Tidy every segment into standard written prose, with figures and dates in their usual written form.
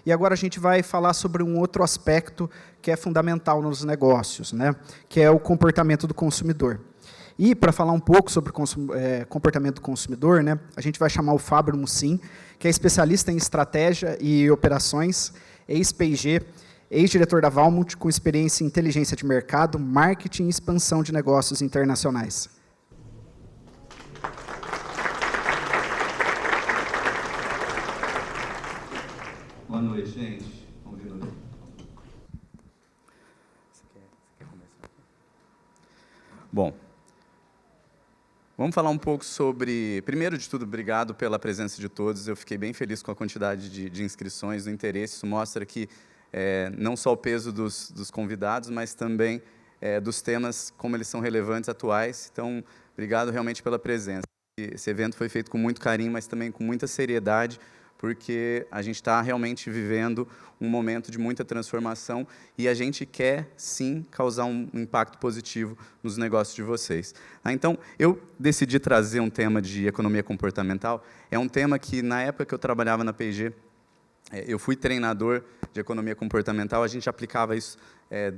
E agora a gente vai falar sobre um outro aspecto que é fundamental nos negócios, né? Que é o comportamento do consumidor. E, para falar um pouco sobre o comportamento do consumidor, né, a gente vai chamar o Fábio Musim, que é especialista em estratégia e operações, ex-P&G, ex-diretor da Valmont, com experiência em inteligência de mercado, marketing e expansão de negócios internacionais. Boa noite, gente. Vamos ver no vídeo. Você quer começar? Bom, vamos falar um pouco sobre... Primeiro de tudo, obrigado pela presença de todos. Eu fiquei bem feliz com a quantidade de inscrições, do interesse. Isso mostra que não só o peso dos convidados, mas também dos temas, como eles são relevantes, atuais. Então, obrigado realmente pela presença. Esse evento foi feito com muito carinho, mas também com muita seriedade, porque a gente está realmente vivendo um momento de muita transformação e a gente quer, sim, causar um impacto positivo nos negócios de vocês. Então, eu decidi trazer um tema de economia comportamental. É um tema que, na época que eu trabalhava na P&G, eu fui treinador de economia comportamental, a gente aplicava isso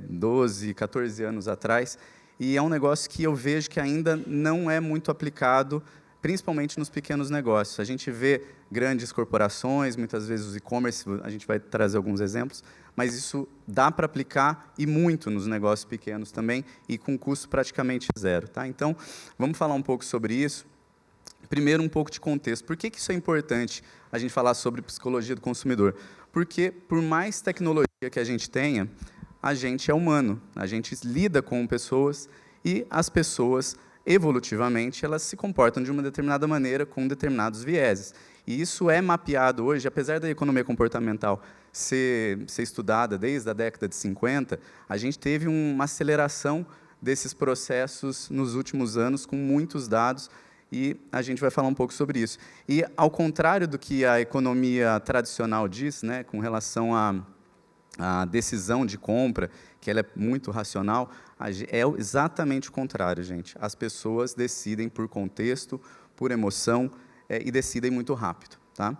12, 14 anos atrás, e é um negócio que eu vejo que ainda não é muito aplicado, principalmente nos pequenos negócios. A gente vê grandes corporações, muitas vezes os e-commerce, a gente vai trazer alguns exemplos, mas isso dá para aplicar e muito nos negócios pequenos também, e com custo praticamente zero. Tá? Então, vamos falar um pouco sobre isso. Primeiro, um pouco de contexto. Por que isso é importante, a gente falar sobre psicologia do consumidor? Porque, por mais tecnologia que a gente tenha, a gente é humano, a gente lida com pessoas, e as pessoas, evolutivamente, elas se comportam de uma determinada maneira, com determinados vieses. E isso é mapeado hoje, apesar da economia comportamental ser estudada desde a década de 50, a gente teve uma aceleração desses processos nos últimos anos, com muitos dados, e a gente vai falar um pouco sobre isso. E, ao contrário do que a economia tradicional diz, né, com relação à decisão de compra, que ela é muito racional, é exatamente o contrário, gente. As pessoas decidem por contexto, por emoção, e decidem muito rápido. Tá?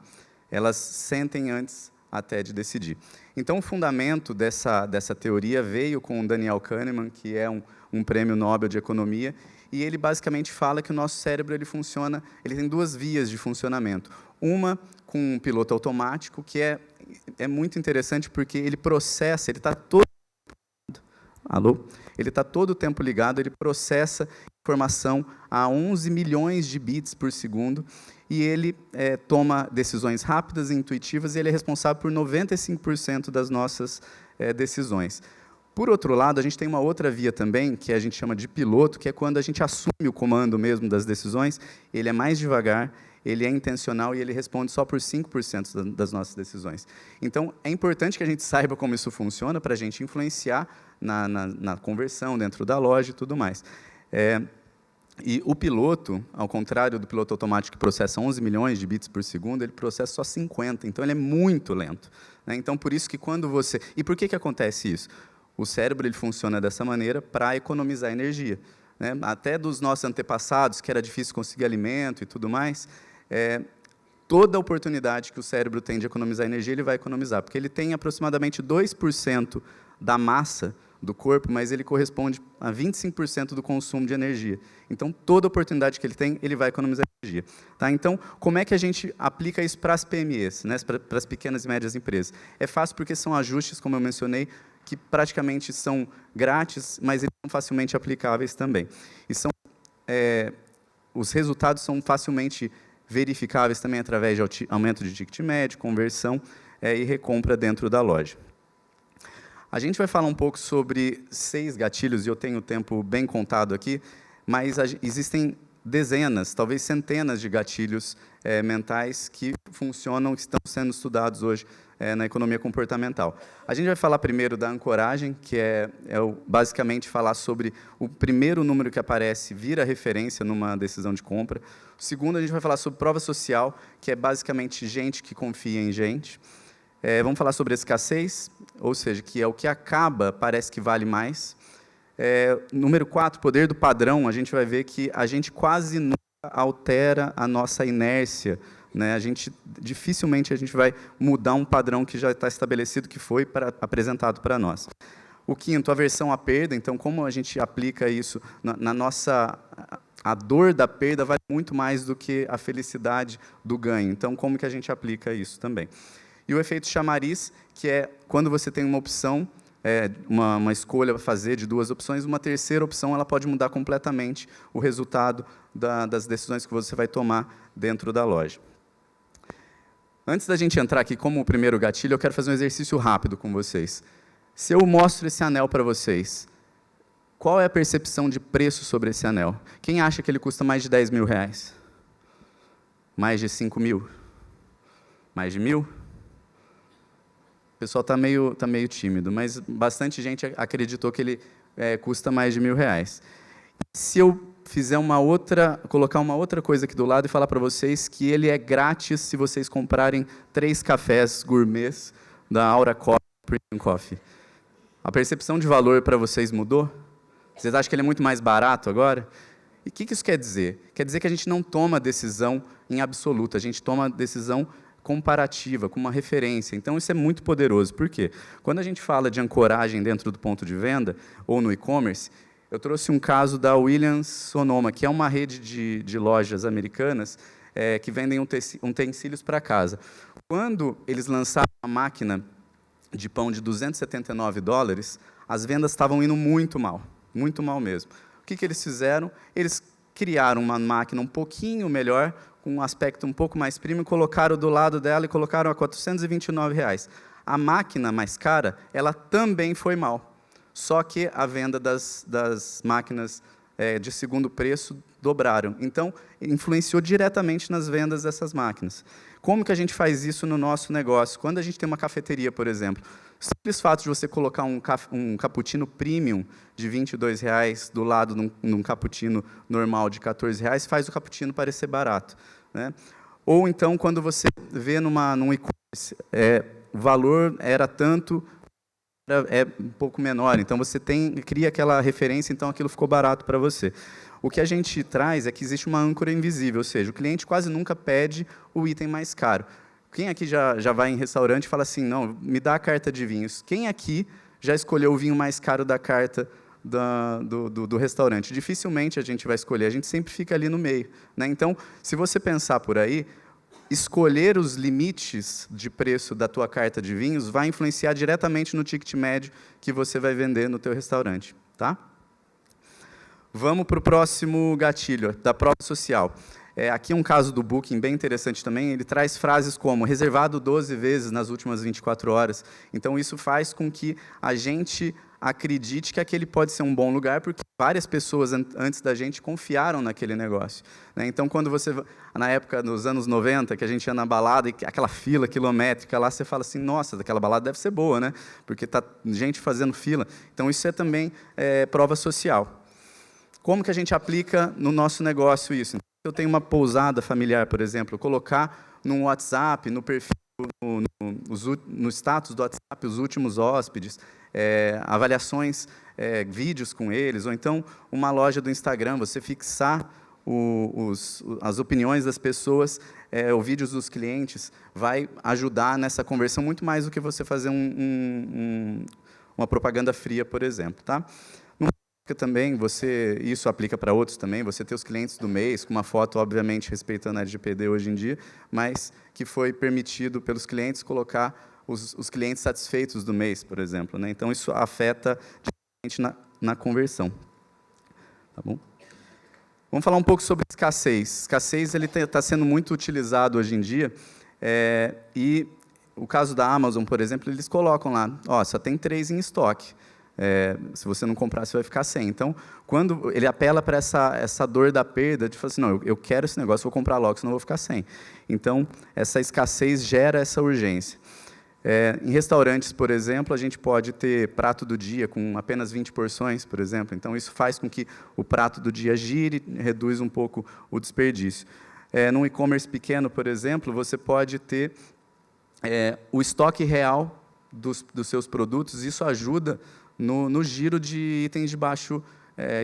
Elas sentem antes até de decidir. Então, o fundamento dessa teoria veio com o Daniel Kahneman, que é um prêmio Nobel de Economia, e ele basicamente fala que o nosso cérebro ele tem duas vias de funcionamento. Uma com um piloto automático, que é muito interessante porque ele processa, ele está todo... Alô? Ele está todo o tempo ligado, ele processa informação a 11 milhões de bits por segundo, e ele toma decisões rápidas e intuitivas, e ele é responsável por 95% das nossas decisões. Por outro lado, a gente tem uma outra via também, que a gente chama de piloto, que é quando a gente assume o comando mesmo das decisões, ele é mais devagar, ele é intencional e ele responde só por 5% das nossas decisões. Então, é importante que a gente saiba como isso funciona para a gente influenciar na conversão dentro da loja e tudo mais. E o piloto, ao contrário do piloto automático que processa 11 milhões de bits por segundo, ele processa só 50, então ele é muito lento. Né? Então, por isso que quando você... E por que acontece isso? O cérebro ele funciona dessa maneira para economizar energia. Né? Até dos nossos antepassados, que era difícil conseguir alimento e tudo mais, toda oportunidade que o cérebro tem de economizar energia, ele vai economizar, porque ele tem aproximadamente 2% da massa do corpo, mas ele corresponde a 25% do consumo de energia. Então, toda oportunidade que ele tem, ele vai economizar energia. Tá? Então, como é que a gente aplica isso para as PMEs, né? Para as pequenas e médias empresas? É fácil porque são ajustes, como eu mencionei, que praticamente são grátis, mas eles são facilmente aplicáveis também. E os resultados são facilmente verificáveis também através de aumento de ticket médio, conversão e recompra dentro da loja. A gente vai falar um pouco sobre 6 gatilhos, e eu tenho o tempo bem contado aqui, mas existem dezenas, talvez centenas de gatilhos mentais que funcionam, que estão sendo estudados hoje na economia comportamental. A gente vai falar primeiro da ancoragem, que basicamente falar sobre o primeiro número que aparece vira referência numa decisão de compra. O segundo, a gente vai falar sobre prova social, que é basicamente gente que confia em gente. Vamos falar sobre escassez, ou seja, que é o que acaba, parece que vale mais. Número 4, poder do padrão, a gente vai ver que a gente quase nunca altera a nossa inércia né? Dificilmente a gente vai mudar um padrão que já está estabelecido, que foi apresentado para nós. O quinto, aversão à perda. Então, como a gente aplica isso na nossa... A dor da perda vale muito mais do que a felicidade do ganho. Então, como que a gente aplica isso também? E o efeito chamariz, que é quando você tem uma opção, uma escolha a fazer de duas opções, uma terceira opção ela pode mudar completamente o resultado das decisões que você vai tomar dentro da loja. Antes da gente entrar aqui como o primeiro gatilho, eu quero fazer um exercício rápido com vocês. Se eu mostro esse anel para vocês, qual é a percepção de preço sobre esse anel? Quem acha que ele custa mais de 10 mil reais? Mais de 5 mil? Mais de 1.000? O pessoal está meio tímido, mas bastante gente acreditou que ele custa mais de 1.000 reais. Se eu colocar uma outra coisa aqui do lado e falar para vocês que ele é grátis se vocês comprarem 3 cafés gourmets da Aura Coffee Premium Coffee. A percepção de valor para vocês mudou? Vocês acham que ele é muito mais barato agora? E o que isso quer dizer? Quer dizer que a gente não toma decisão em absoluto, a gente toma decisão comparativa, com uma referência. Então, isso é muito poderoso. Por quê? Quando a gente fala de ancoragem dentro do ponto de venda, ou no e-commerce, eu trouxe um caso da Williams-Sonoma, que é uma rede de lojas americanas que vendem utensílios para casa. Quando eles lançaram uma máquina de pão de $279, as vendas estavam indo muito mal mesmo. O que eles fizeram? Eles criaram uma máquina um pouquinho melhor, com um aspecto um pouco mais premium, colocaram do lado dela e colocaram a R$429. A máquina mais cara, ela também foi mal. Só que a venda das máquinas de segundo preço dobraram. Então, influenciou diretamente nas vendas dessas máquinas. Como que a gente faz isso no nosso negócio? Quando a gente tem uma cafeteria, por exemplo, o simples fato de você colocar um cappuccino premium de R$22 do lado de um cappuccino normal de R$14 faz o cappuccino parecer barato, né? Ou então, quando você vê num e-commerce, o valor era tanto, é um pouco menor, então você cria aquela referência, então aquilo ficou barato para você. O que a gente traz é que existe uma âncora invisível, ou seja, o cliente quase nunca pede o item mais caro. Quem aqui já vai em restaurante e fala assim, não, me dá a carta de vinhos? Quem aqui já escolheu o vinho mais caro da carta do restaurante? Dificilmente a gente vai escolher, a gente sempre fica ali no meio, né? Então, se você pensar por aí, escolher os limites de preço da tua carta de vinhos vai influenciar diretamente no ticket médio que você vai vender no teu restaurante, tá? Vamos para o próximo gatilho, da prova social. Aqui é um caso do Booking bem interessante também, ele traz frases como reservado 12 vezes nas últimas 24 horas. Então, isso faz com que a gente acredite que aquele pode ser um bom lugar, porque várias pessoas antes da gente confiaram naquele negócio, né? Então, quando você, na época dos anos 90, que a gente ia na balada, e aquela fila quilométrica lá, você fala assim, nossa, aquela balada deve ser boa, né? Porque está gente fazendo fila. Então, isso é também prova social. Como que a gente aplica no nosso negócio isso? Eu tenho uma pousada familiar, por exemplo, colocar no WhatsApp, no perfil, no status do WhatsApp, os últimos hóspedes, avaliações, vídeos com eles, ou então uma loja do Instagram, você fixar as opiniões das pessoas, os vídeos dos clientes, vai ajudar nessa conversão muito mais do que você fazer uma propaganda fria, por exemplo, tá? Também, isso aplica para outros também, você ter os clientes do mês, com uma foto, obviamente, respeitando a LGPD hoje em dia, mas que foi permitido pelos clientes colocar os clientes satisfeitos do mês, por exemplo, né? Então, isso afeta diretamente na conversão. Tá bom? Vamos falar um pouco sobre escassez. Escassez está sendo muito utilizado hoje em dia, e o caso da Amazon, por exemplo, eles colocam lá, só tem 3 em estoque. Se você não comprar, você vai ficar sem. Então, quando ele apela para essa dor da perda, de falar assim, não, eu quero esse negócio, vou comprar logo, senão eu vou ficar sem. Então, essa escassez gera essa urgência. Em restaurantes, por exemplo, a gente pode ter prato do dia com apenas 20 porções, por exemplo. Então, isso faz com que o prato do dia gire, reduz um pouco o desperdício. Num e-commerce pequeno, por exemplo, você pode ter o estoque real dos seus produtos, isso ajuda no giro de itens de baixo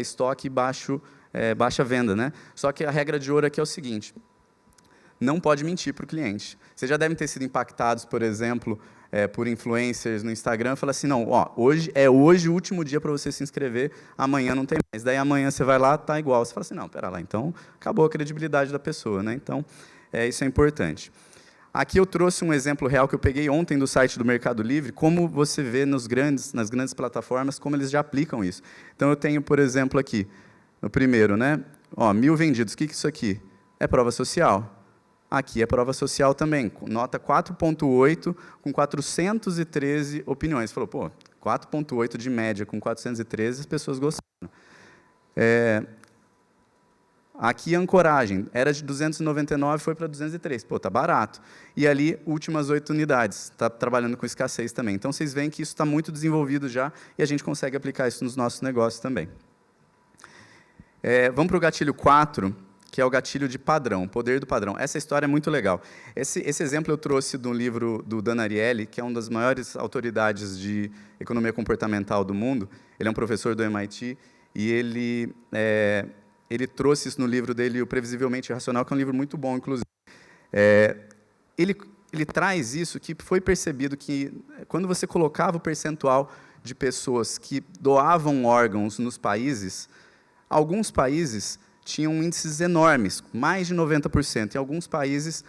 estoque e baixa venda, né? Só que a regra de ouro aqui é o seguinte, não pode mentir para o cliente. Vocês já devem ter sido impactados, por exemplo, por influencers no Instagram, fala assim, não, ó, hoje o último dia para você se inscrever, amanhã não tem mais. Daí amanhã você vai lá, tá igual. Você fala assim, não, pera lá, então acabou a credibilidade da pessoa, né? Então, isso é importante. Aqui eu trouxe um exemplo real que eu peguei ontem do site do Mercado Livre, como você vê nas grandes plataformas, como eles já aplicam isso. Então, eu tenho, por exemplo, aqui, no primeiro, né? Ó, 1.000 vendidos. O que é isso aqui? É prova social. Aqui é prova social também, nota 4.8, com 413 opiniões. Falou, pô, 4.8 de média, com 413, as pessoas gostaram. Aqui a ancoragem, era de 299, foi para 203. Pô, tá barato. E ali, últimas 8 unidades. Está trabalhando com escassez também. Então, vocês veem que isso está muito desenvolvido já, e a gente consegue aplicar isso nos nossos negócios também. Vamos para o gatilho 4, que é o gatilho de padrão, o poder do padrão. Essa história é muito legal. Esse exemplo eu trouxe de um livro do Dan Ariely, que é uma das maiores autoridades de economia comportamental do mundo. Ele é um professor do MIT, e ele trouxe isso no livro dele, O Previsivelmente Irracional, que é um livro muito bom, inclusive. Ele traz isso, que foi percebido que, quando você colocava o percentual de pessoas que doavam órgãos nos países, alguns países tinham índices enormes, mais de 90%, e alguns países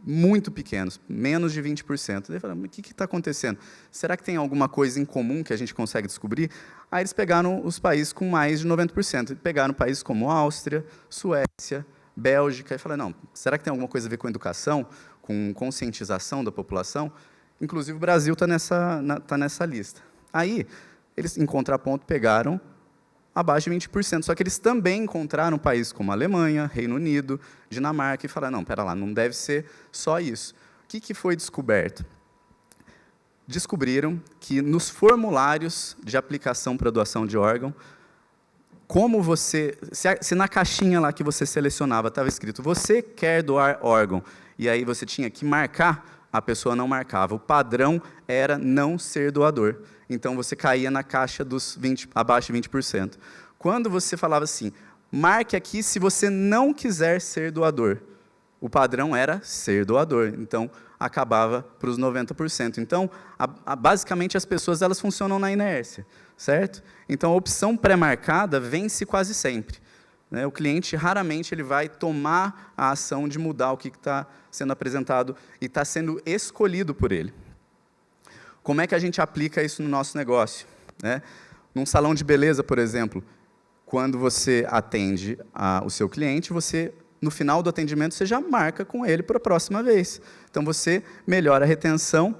muito pequenos, menos de 20%. Daí falaram, mas o que está acontecendo? Será que tem alguma coisa em comum que a gente consegue descobrir? Aí eles pegaram os países com mais de 90%. Pegaram países como Áustria, Suécia, Bélgica, e falaram, não, será que tem alguma coisa a ver com educação, com conscientização da população? Inclusive, o Brasil está nessa lista. Aí, eles, em contraponto, pegaram abaixo de 20%. Só que eles também encontraram países como a Alemanha, Reino Unido, Dinamarca, e falaram, não, pera lá, não deve ser só isso. O que foi descoberto? Descobriram que nos formulários de aplicação para doação de órgão, como se na caixinha lá que você selecionava estava escrito, você quer doar órgão, e aí você tinha que marcar, a pessoa não marcava. O padrão era não ser doador. Então, você caía na caixa dos abaixo de 20%. Quando você falava assim, marque aqui se você não quiser ser doador. O padrão era ser doador. Então, acabava para os 90%. Então, basicamente, as pessoas elas funcionam na inércia, certo? Então, a opção pré-marcada vence quase sempre. O cliente, raramente, ele vai tomar a ação de mudar o que está sendo apresentado e está sendo escolhido por ele. Como é que a gente aplica isso no nosso negócio? Num salão de beleza, por exemplo, quando você atende o seu cliente, no final do atendimento, você já marca com ele para a próxima vez. Então, você melhora a retenção,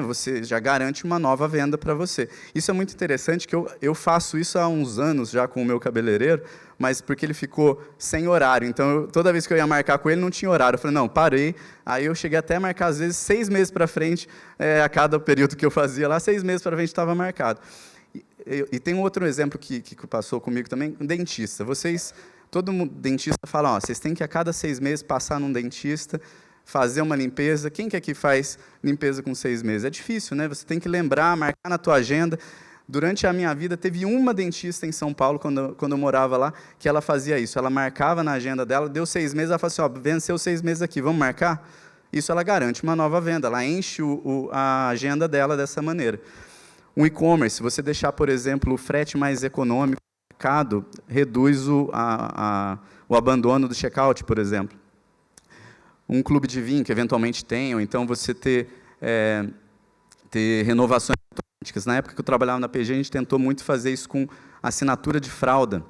você já garante uma nova venda para você. Isso é muito interessante, que eu faço isso há uns anos já com o meu cabeleireiro, mas porque ele ficou sem horário. Então, toda vez que eu ia marcar com ele, não tinha horário. Eu falei, não, parei. Aí eu cheguei até a marcar, às vezes, 6 meses para frente, a cada período que eu fazia lá, 6 meses para frente estava marcado. E tem um outro exemplo que passou comigo também, um dentista. Todo dentista fala, vocês têm que a cada 6 meses passar num dentista, fazer uma limpeza. Quem que aqui faz limpeza com 6 meses? É difícil, né? Você tem que lembrar, marcar na tua agenda. Durante a minha vida, teve uma dentista em São Paulo, quando eu morava lá, que ela fazia isso. Ela marcava na agenda dela, deu 6 meses, ela falou assim, venceu 6 meses aqui, vamos marcar? Isso ela garante uma nova venda, ela enche a agenda dela dessa maneira. Um e-commerce, você deixar, por exemplo, o frete mais econômico no mercado, reduz o abandono do checkout, por exemplo. Um clube de vinho, que eventualmente tem, ou então você ter renovações automáticas. Na época que eu trabalhava na PG, a gente tentou muito fazer isso com assinatura de fralda.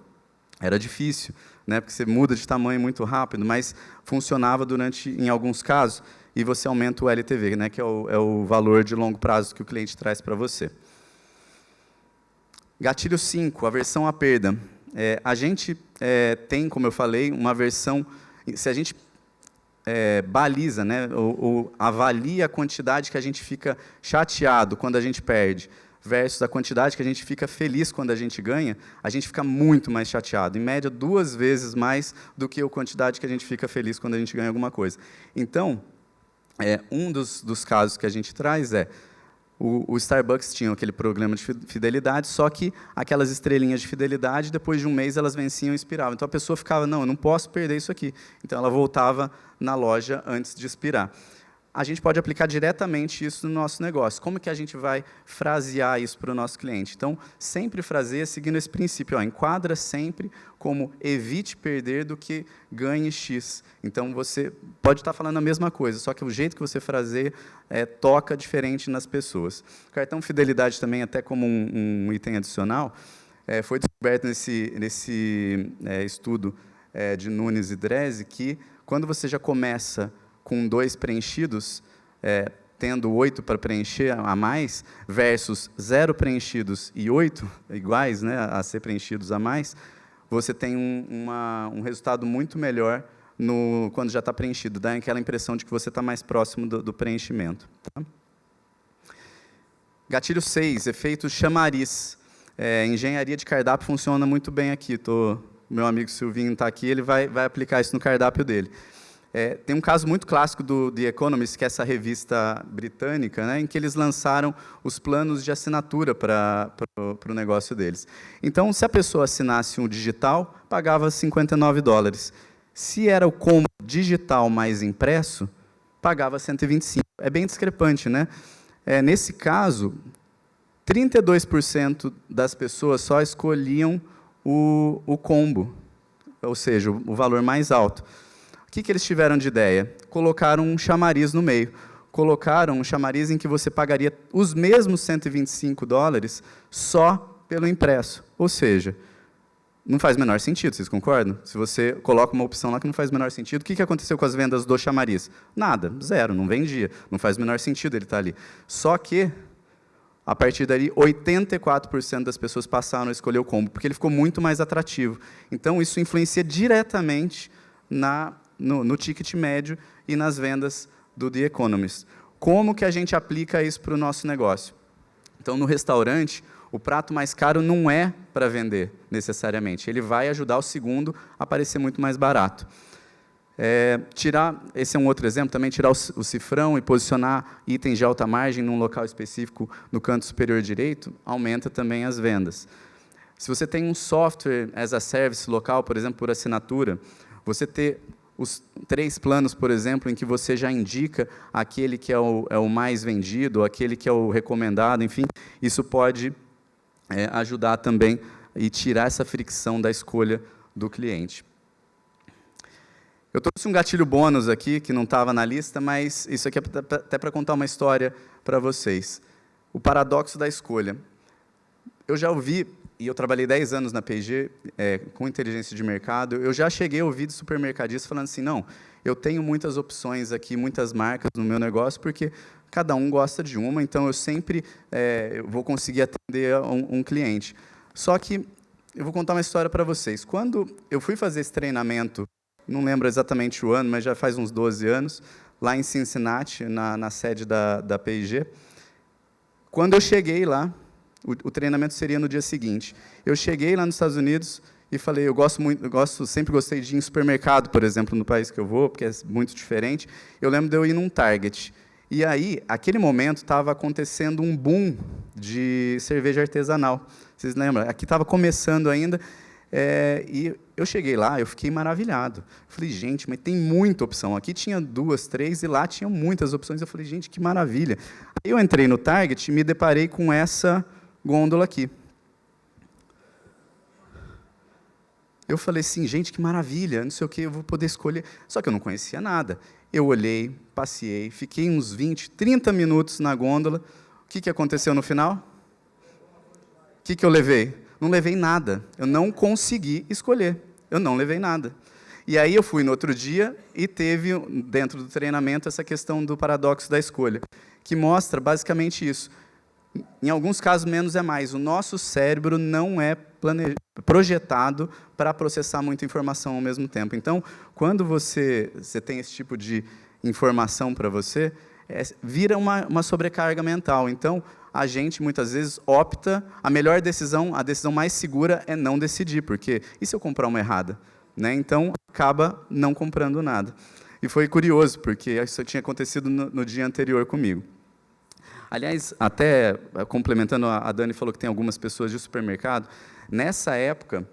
Era difícil, porque você muda de tamanho muito rápido, mas funcionava em alguns casos, e você aumenta o LTV, que é o valor de longo prazo que o cliente traz para você. Gatilho 5, aversão à perda. A gente tem, como eu falei, uma aversão. Se a gente baliza, ou avalia a quantidade que a gente fica chateado quando a gente perde, versus a quantidade que a gente fica feliz quando a gente ganha, a gente fica muito mais chateado. Em média, 2 vezes mais do que a quantidade que a gente fica feliz quando a gente ganha alguma coisa. Então, um dos casos que a gente traz o Starbucks tinha aquele programa de fidelidade, só que aquelas estrelinhas de fidelidade, depois de um mês, elas venciam e expiravam. Então, a pessoa ficava, não, eu não posso perder isso aqui. Então, ela voltava na loja antes de expirar. A gente pode aplicar diretamente isso no nosso negócio. Como que a gente vai frasear isso para o nosso cliente? Então, sempre fraseia seguindo esse princípio. Enquadra sempre como evite perder do que ganhe X. Então, você pode estar falando a mesma coisa, só que o jeito que você fraseia toca diferente nas pessoas. O cartão fidelidade também, até como um item adicional, foi descoberto nesse estudo de Nunes e Drese, que quando você já começa com 2 preenchidos, tendo 8 para preencher a mais, versus 0 preenchidos e 8 iguais, né, a ser preenchidos a mais, você tem um resultado muito melhor quando já está preenchido. Dá aquela impressão de que você está mais próximo do preenchimento. Tá? Gatilho 6, efeito chamariz. Engenharia de cardápio funciona muito bem aqui. Meu amigo Silvinho está aqui, ele vai aplicar isso no cardápio dele. Tem um caso muito clássico do The Economist, que é essa revista britânica, né, em que eles lançaram os planos de assinatura para o negócio deles. Então, se a pessoa assinasse um digital, pagava $59. Se era o combo digital mais impresso, pagava 125. É bem discrepante, né? Nesse caso, 32% das pessoas só escolhiam o combo, ou seja, o valor mais alto. O que eles tiveram de ideia? Colocaram um chamariz no meio. Colocaram um chamariz em que você pagaria os mesmos $125 só pelo impresso. Ou seja, não faz o menor sentido, vocês concordam? Se você coloca uma opção lá que não faz o menor sentido, o que aconteceu com as vendas do chamariz? Nada, 0, não vendia. Não faz o menor sentido ele estar ali. Só que, a partir dali, 84% das pessoas passaram a escolher o combo, porque ele ficou muito mais atrativo. Então, isso influencia diretamente no ticket médio e nas vendas do The Economist. Como que a gente aplica isso para o nosso negócio? Então, no restaurante, o prato mais caro não é para vender, necessariamente. Ele vai ajudar o segundo a parecer muito mais barato. Esse é um outro exemplo, também tirar o cifrão e posicionar itens de alta margem num local específico no canto superior direito, aumenta também as vendas. Se você tem um software as a service local, por exemplo, por assinatura, você ter os 3 planos, por exemplo, em que você já indica aquele que é o mais vendido, aquele que é o recomendado, enfim, isso pode ajudar também e tirar essa fricção da escolha do cliente. Eu trouxe um gatilho bônus aqui, que não estava na lista, mas isso aqui é até para contar uma história para vocês. O paradoxo da escolha. Eu já ouvi, e eu trabalhei 10 anos na P&G, com inteligência de mercado, eu já cheguei a ouvir de supermercadistas falando assim, não, eu tenho muitas opções aqui, muitas marcas no meu negócio, porque cada um gosta de uma, então eu sempre vou conseguir atender um cliente. Só que eu vou contar uma história para vocês. Quando eu fui fazer esse treinamento, não lembro exatamente o ano, mas já faz uns 12 anos, lá em Cincinnati, na sede da P&G, quando eu cheguei lá, o treinamento seria no dia seguinte. Eu cheguei lá nos Estados Unidos e falei, sempre gostei de ir em supermercado, por exemplo, no país que eu vou, porque é muito diferente. Eu lembro de eu ir num Target. E aí, aquele momento, estava acontecendo um boom de cerveja artesanal. Vocês lembram? Aqui estava começando ainda, e eu cheguei lá, eu fiquei maravilhado. Eu falei, gente, mas tem muita opção. Aqui tinha 2, 3, e lá tinha muitas opções. Eu falei, gente, que maravilha. Aí eu entrei no Target e me deparei com essa gôndola aqui. Eu falei assim, gente, que maravilha, não sei o que, eu vou poder escolher. Só que eu não conhecia nada. Eu olhei, passei, fiquei uns 20, 30 minutos na gôndola. O que aconteceu no final? O que eu levei? Não levei nada. Eu não consegui escolher. Eu não levei nada. E aí eu fui no outro dia e teve, dentro do treinamento, essa questão do paradoxo da escolha, que mostra basicamente isso. Em alguns casos, menos é mais. O nosso cérebro não é projetado para processar muita informação ao mesmo tempo. Então, quando você tem esse tipo de informação para você, vira uma sobrecarga mental. Então, a gente, muitas vezes, opta, a melhor decisão, a decisão mais segura é não decidir, porque e se eu comprar uma errada? Né? Então, acaba não comprando nada. E foi curioso, porque isso tinha acontecido no dia anterior comigo. Aliás, até complementando, a Dani falou que tem algumas pessoas de supermercado. Nessa época,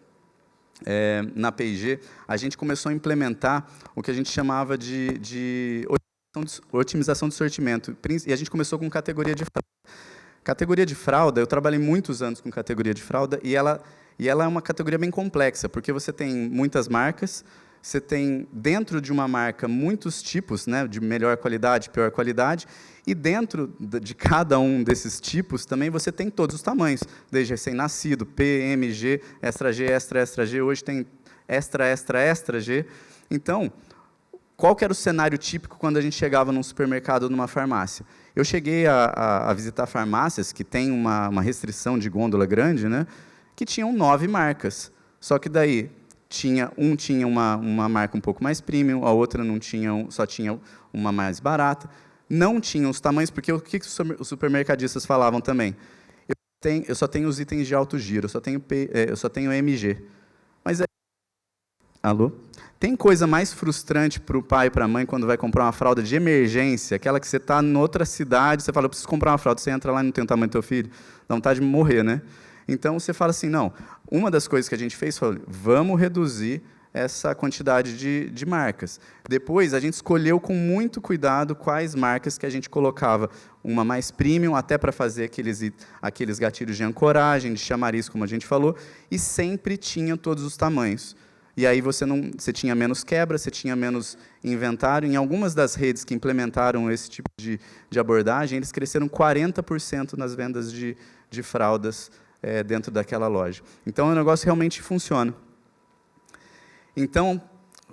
na P&G, a gente começou a implementar o que a gente chamava de otimização de sortimento. E a gente começou com categoria de fralda. Categoria de fralda, eu trabalhei muitos anos com categoria de fralda, e ela é uma categoria bem complexa, porque você tem muitas marcas, você tem, dentro de uma marca, muitos tipos, né, de melhor qualidade, pior qualidade, e dentro de cada um desses tipos, também você tem todos os tamanhos, desde recém-nascido, P, M, G, extra G, extra, extra G, hoje tem extra, extra, extra G. Então, qual que era o cenário típico quando a gente chegava num supermercado ou numa farmácia? Eu cheguei a visitar farmácias que têm uma restrição de gôndola grande, né, que tinham 9 marcas, só que daí tinha uma marca um pouco mais premium, a outra não tinha, só tinha uma mais barata, não tinha os tamanhos, porque o que os supermercadistas falavam também? Eu só tenho os itens de alto giro, eu só tenho MG. Mas alô? Tem coisa mais frustrante para o pai e para a mãe quando vai comprar uma fralda de emergência, aquela que você está em outra cidade, você fala, eu preciso comprar uma fralda, você entra lá e não tem o tamanho do teu filho, dá vontade de morrer, né? Então, você fala assim, não, uma das coisas que a gente fez foi, vamos reduzir essa quantidade de marcas. Depois, a gente escolheu com muito cuidado quais marcas que a gente colocava, uma mais premium, até para fazer aqueles gatilhos de ancoragem, de chamariz, como a gente falou, e sempre tinha todos os tamanhos. E aí você tinha menos quebra, você tinha menos inventário. Em algumas das redes que implementaram esse tipo de abordagem, eles cresceram 40% nas vendas de fraldas dentro daquela loja. Então, o negócio realmente funciona. Então,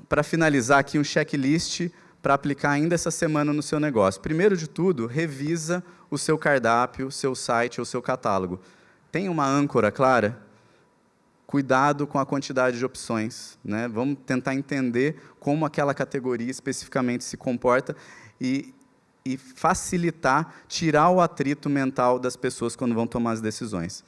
para finalizar aqui, um checklist para aplicar ainda essa semana no seu negócio. Primeiro de tudo, revisa o seu cardápio, o seu site ou o seu catálogo. Tem uma âncora clara? Cuidado com a quantidade de opções, né? Vamos tentar entender como aquela categoria especificamente se comporta e facilitar, tirar o atrito mental das pessoas quando vão tomar as decisões.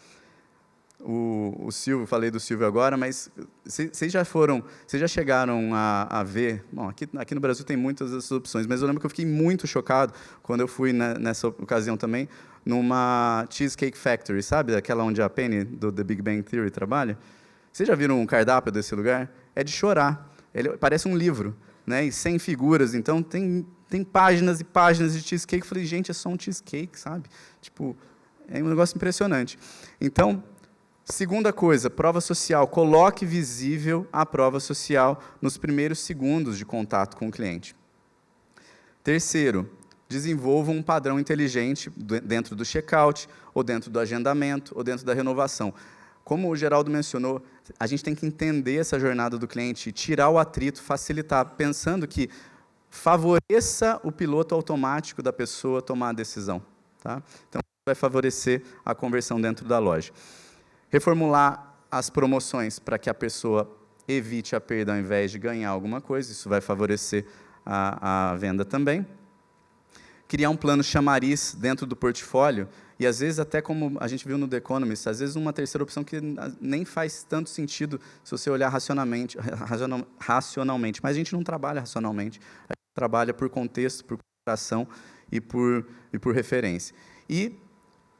O Silvio, falei do Silvio agora, mas vocês já chegaram a ver, bom, aqui no Brasil tem muitas dessas opções, mas eu lembro que eu fiquei muito chocado quando eu fui nessa ocasião também, numa Cheesecake Factory, sabe? Aquela onde a Penny, do The Big Bang Theory, trabalha. Vocês já viram um cardápio desse lugar? É de chorar. Ele parece um livro, né? E 100 figuras, então tem páginas e páginas de cheesecake. Eu falei, gente, é só um cheesecake, sabe? Tipo, é um negócio impressionante. Então, segunda coisa, prova social. Coloque visível a prova social nos primeiros segundos de contato com o cliente. Terceiro, desenvolva um padrão inteligente dentro do checkout, ou dentro do agendamento, ou dentro da renovação. Como o Geraldo mencionou, a gente tem que entender essa jornada do cliente, tirar o atrito, facilitar, pensando que favoreça o piloto automático da pessoa tomar a decisão. Tá? Então, vai favorecer a conversão dentro da loja. Reformular as promoções para que a pessoa evite a perda ao invés de ganhar alguma coisa, isso vai favorecer a venda também. Criar um plano chamariz dentro do portfólio, e às vezes, até como a gente viu no The Economist, às vezes uma terceira opção que nem faz tanto sentido se você olhar racionalmente, mas a gente não trabalha racionalmente, a gente trabalha por contexto, por comparação e por referência. E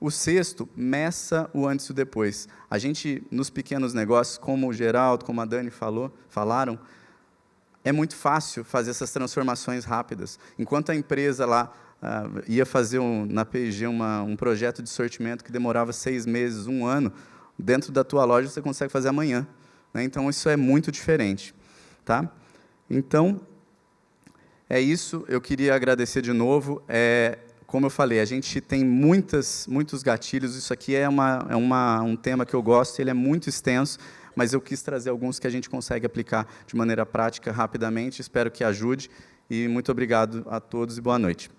o sexto, meça o antes e o depois. A gente, nos pequenos negócios, como o Geraldo, como a Dani falaram, é muito fácil fazer essas transformações rápidas. Enquanto a empresa lá ia fazer na P&G um projeto de sortimento que demorava 6 meses, 1 ano, dentro da tua loja você consegue fazer amanhã. Né? Então, isso é muito diferente. Tá? Então, é isso. Eu queria agradecer de novo. Como eu falei, a gente tem muitos gatilhos. Isso aqui é um tema que eu gosto, ele é muito extenso, mas eu quis trazer alguns que a gente consegue aplicar de maneira prática, rapidamente. Espero que ajude. E muito obrigado a todos e boa noite.